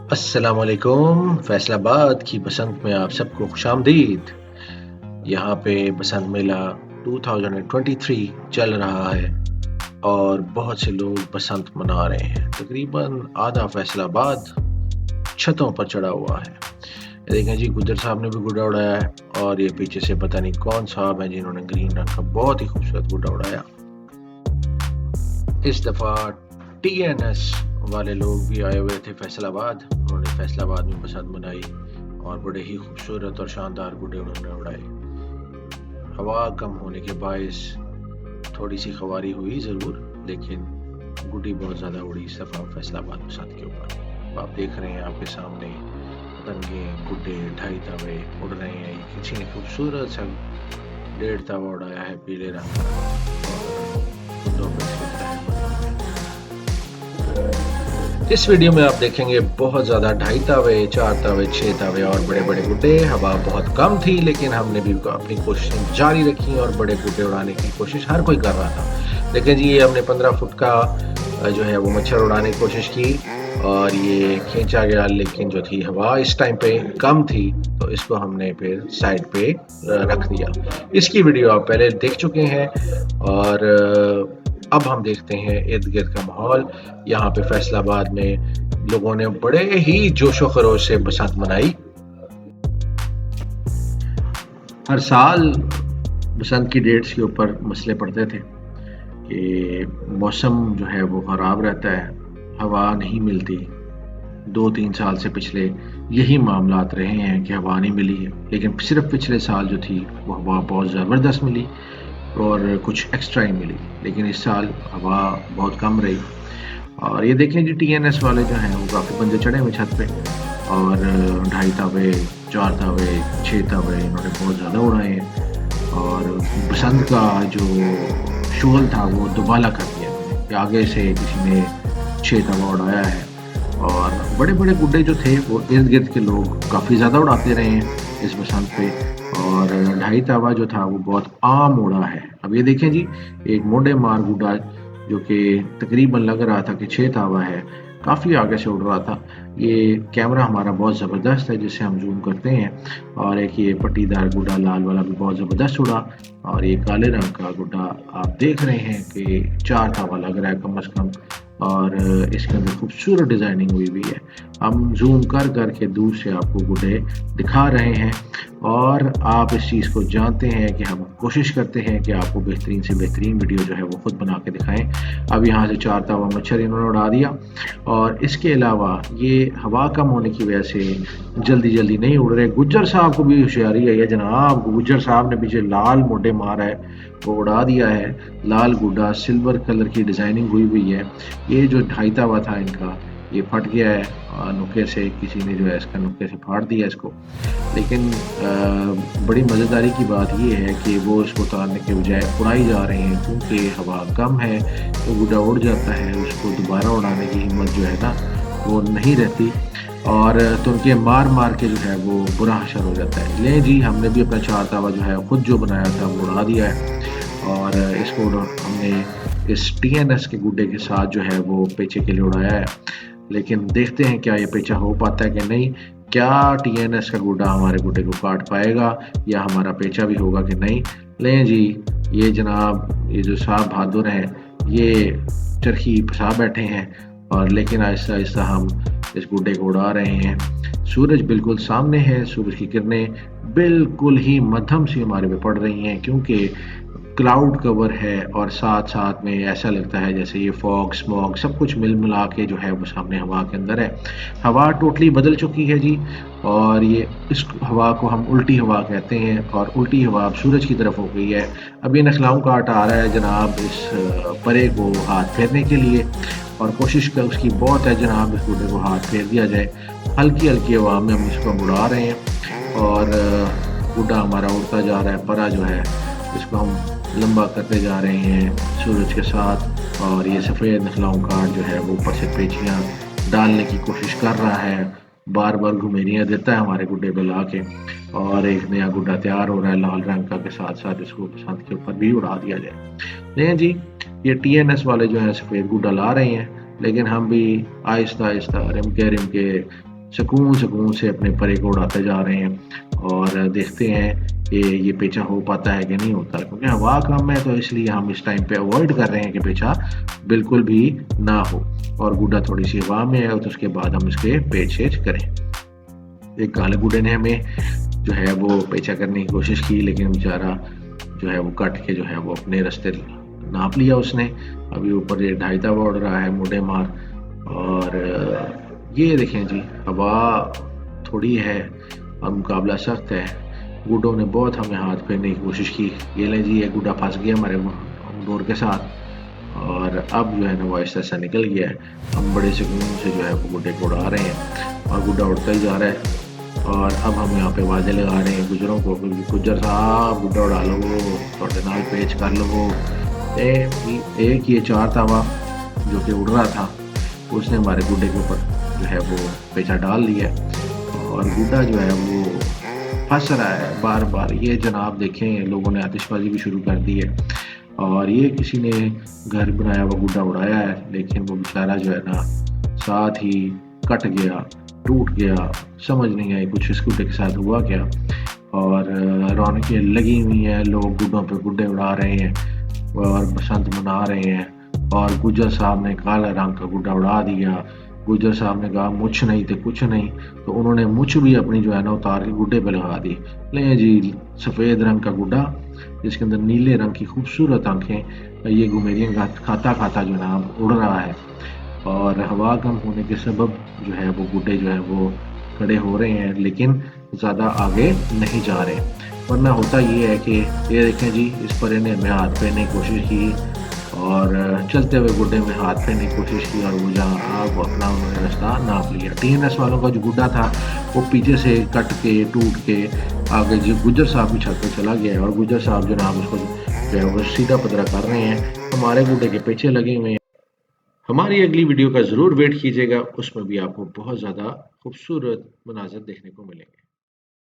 अस्सलाम वालेकुम। फैसलाबाद की बसंत में आप सबको खुशामदीद। यहाँ पे बसंत मेला 2023 चल रहा है और बहुत से लोग बसंत मना रहे हैं। तकरीबन आधा फैसलाबाद छतों पर चढ़ा हुआ है। ये देखें जी, गुज्जर साहब ने भी गुड्डा उड़ाया है और ये पीछे से पता नहीं कौन साहब है जिन्होंने ग्रीन रंग का बहुत ही खूबसूरत गुड्डा उड़ाया। इस दफ़ा TNS वाले लोग भी आए हुए थे फैसलाबाद। उन्होंने फैसलाबाद में बसंत मनाई और बड़े ही खूबसूरत और शानदार गुड्डे उन्होंने उड़ाए। हवा कम होने के बायस थोड़ी सी खवारी हुई ज़रूर, लेकिन गुड्डी बहुत ज़्यादा उड़ी इस दफ़ा फैसलाबाद बसंत के ऊपर। आप देख रहे हैं आपके सामने पतंगे, गुड्डे, ढाई तवे उड़ रहे हैं। किसी ने खूबसूरत सा 1.5 तवा उड़ाया है पीले रंग का और गुड्डों पर इसके तहत बने हुए हैं। इस वीडियो में आप देखेंगे बहुत ज़्यादा 2.5 तवे, 4 तवे, 6 तवे और बड़े बड़े गुड्डे। हवा बहुत कम थी लेकिन हमने भी अपनी कोशिशें जारी रखी और बड़े गुड्डे उड़ाने की कोशिश हर कोई कर रहा था। लेकिन जी ये हमने 15 फुट का जो है वो मच्छर उड़ाने की कोशिश की और ये खींचा गया, लेकिन जो थी हवा इस टाइम पे कम थी तो इसको हमने फिर साइड पे रख दिया। इसकी वीडियो आप पहले देख चुके हैं और अब हम देखते हैं इर्द गिर्द का माहौल। यहाँ पे फैसलाबाद में लोगों ने बड़े ही जोशो खरोश से बसंत मनाई। हर साल बसंत की डेट्स के ऊपर मसले पड़ते थे कि मौसम जो है वो ख़राब रहता है, हवा नहीं मिलती। 2-3 साल से पिछले यही मामलात रहे हैं कि हवा नहीं मिली है, लेकिन सिर्फ पिछले साल जो थी वो हवा बहुत ज़बरदस्त मिली और कुछ एक्स्ट्रा ही मिली। लेकिन इस साल हवा बहुत कम रही और ये देखें जी TNS वाले जो हैं वो काफ़ी बंदे चढ़े हुए छत पे और 2.5 तवे, 4 तवे, 6 तवे इन्होंने बहुत ज़्यादा उड़ाए हैं और बसंत का जो शोल था वो दुबाला कर दिया कि आगे से किसी ने 6 तवा उड़ाया है। और बड़े बड़े गुड्डे जो थे वो इर्द गिर्द के लोग काफ़ी ज़्यादा उड़ाते रहे हैं इस बसंत पे और 2.5 तवा जो था वो बहुत आम उड़ा है। अब ये देखें जी, एक मोटे मार गुड्डा जो कि तकरीबन लग रहा था कि 6 तावा है, काफ़ी आगे से उड़ रहा था। ये कैमरा हमारा बहुत ज़बरदस्त है जिसे हम जूम करते हैं और एक ये पट्टीदार गुड्डा लाल वाला भी बहुत ज़बरदस्त उड़ा और ये काले रंग का गुड्डा आप देख रहे हैं कि 4 तावा लग रहा है कम से कम और इसके अंदर खूबसूरत डिज़ाइनिंग हुई हुई है। हम जूम कर कर के दूर से आपको गुड्डे दिखा रहे हैं और आप इस चीज़ को जानते हैं कि हम कोशिश करते हैं कि आपको बेहतरीन से बेहतरीन वीडियो जो है वो खुद बना के दिखाएं। अब यहाँ से 4 तावा मच्छर इन्होंने उड़ा दिया और इसके अलावा ये हवा कम होने की वजह से जल्दी जल्दी नहीं उड़ रहे। गुज्जर साहब को भी होशियारी है जनाब, गुज्जर साहब ने पीछे लाल मोटे मार है वो उड़ा दिया है। लाल गुड्डा सिल्वर कलर की डिज़ाइनिंग हुई हुई है। ये जो 2.5 तवा था इनका ये फट गया है नुक्के से, किसी ने जो है इसका नुक्के से फाड़ दिया इसको। लेकिन बड़ी मज़ेदारी की बात ये है कि वो इसको उतारने के बजाय उड़ाई जा रहे हैं क्योंकि हवा कम है तो गुड्डा उड़ जाता है, उसको दोबारा उड़ाने की हिम्मत जो है ना वो नहीं रहती और तो उनके मार मार के जो है वो बुरा हशर हो जाता है। लें जी, हमने भी अपना 4 तावा जो है खुद जो बनाया था वो उड़ा दिया है और इसको हमने इस TNS के गुड्डे के साथ जो है वो पेचे के लिए उड़ाया है। लेकिन देखते हैं क्या ये पेचा हो पाता है कि नहीं, क्या TNS का गुड्डा हमारे गुड्डे को काट पाएगा या हमारा पेचा भी होगा कि नहीं। लें जी, ये जनाब ये जो साहब बहादुर हैं ये चरखी फंसा बैठे हैं और लेकिन आहिस्ता आहिस्ता हम इस गुड्डे को उड़ा रहे हैं। सूरज बिल्कुल सामने है, सूरज की किरणें बिल्कुल ही मध्यम सी हमारे पे पड़ रही हैं क्योंकि क्लाउड कवर है और साथ साथ में ऐसा लगता है जैसे ये फॉग स्मॉग सब कुछ मिल मिला के जो है वो सामने हवा के अंदर है। हवा टोटली बदल चुकी है जी और ये इस हवा को हम उल्टी हवा कहते हैं और उल्टी हवा अब सूरज की तरफ हो गई है। अब ये नखलाऊं काट आ रहा है जनाब इस परे को हाथ फेरने के लिए और कोशिश कर उसकी बहुत है जनाब इस गुड्डे को हाथ फेर दिया जाए। हल्की हल्की हवा में हम इसको उड़ा रहे हैं और गुड्डा हमारा उड़ता जा रहा है। परा जो है इसको हम लंबा करते जा रहे हैं सूरज के साथ और ये सफ़ेद नखलाऊं काट जो है वो ऊपर से पेचियाँ डालने की कोशिश कर रहा है, बार बार घुमेरियाँ देता है हमारे गुड्डे पे ला के और एक नया गुड्डा तैयार हो रहा है लाल रंग का के साथ साथ इसको बसंत के ऊपर भी उड़ा दिया जाए। नहीं जी, ये TNS वाले जो है सफ़ेद गुड्डा ला रहे हैं लेकिन हम भी आहिस्ता आहिस्ता रिमके रिमके सुकून सुकून से अपने परे को उड़ाते जा रहे हैं और देखते हैं कि ये पेचा हो पाता है कि नहीं होता, क्योंकि हवा कम है तो इसलिए हम इस टाइम पे अवॉइड कर रहे हैं कि पेचा बिल्कुल भी ना हो और गुड्डा थोड़ी सी हवा में है तो उसके बाद हम इसके पेच शेच करें। एक काले गुड्डे ने हमें जो है वो पेचा करने की कोशिश की, लेकिन बेचारा जो है वो कट के जो है वो अपने रास्ते नाप लिया उसने। अभी ऊपर ये ढाईता हुआ उड़ रहा है मोटे मार। और ये देखें जी, हवा थोड़ी है और मुकाबला सख्त है। गुड्डों ने बहुत हमें हाथ फेरने की कोशिश की। ये लें जी, ये गुड्डा फंस गया हमारे डोर के साथ और अब जो है ना वो ऐसा ऐसा निकल गया है। हम बड़े सुकून से जो है वो गुड्डे को उड़ा रहे हैं और गुड्डा उड़ता ही जा रहा है। और अब हम यहाँ पे वादे लगा रहे हैं गुजरों को, क्योंकि गुजर साहब गुड्डा उड़ा लो, थोड़े नाल पेच कर लो। एक ये चार तावा जो कि उड़ रहा था उसने हमारे गुड्डे के ऊपर जो है वो पेचा डाल लिया और गुड्डा जो है वो फंस रहा है बार बार। ये जनाब देखें, लोगों ने आतिशबाजी भी शुरू कर दी है और ये किसी ने घर बनाया हुआ गुड्डा उड़ाया है, लेकिन वो बेचारा जो है ना साथ ही कट गया, टूट गया। समझ नहीं आई कुछ इस गुड्डे के साथ हुआ क्या। और रौनकें लगी हुई हैं, लोग गुड्डों पे गुड्डे उड़ा रहे हैं और बसंत मना रहे हैं। और गुज्जर साहब ने काला रंग का गुड्डा उड़ा दिया। गुज्जर साहब ने कहा मुछ नहीं तो कुछ नहीं, तो उन्होंने मुछ भी अपनी जो है ना उतार के गुड्डे पे लगा दी। ले जी, सफ़ेद रंग का गुड्डा जिसके अंदर नीले रंग की खूबसूरत आंखें, ये गुमेरियाँ खाता खाता जो है उड़ रहा है। और हवा कम होने के सबब जो है वो गुड्डे जो है वो खड़े हो रहे हैं, लेकिन ज़्यादा आगे नहीं जा रहे। वरना होता ये है कि ये देखें जी, इस परे ने हमें हाथ फेरने की कोशिश की और चलते हुए गुड्डे में हाथ फेरने की कोशिश की और वो जहाँ आप अपना उन्होंने रास्ता नाप लिया। टीएनएस वालों का जो गुड्डा था वो पीछे से कट के टूट के आगे जो गुज्जर साहब की छत पर चला गया है और गुज्जर साहब जनाब उसको जो है वो सीधा पदरा कर रहे हैं, हमारे गुड्डे के पीछे लगे हुए हैं। हमारी अगली वीडियो का ज़रूर वेट कीजिएगा, उसमें भी आपको बहुत ज़्यादा खूबसूरत मनाज़र देखने को मिलेंगे।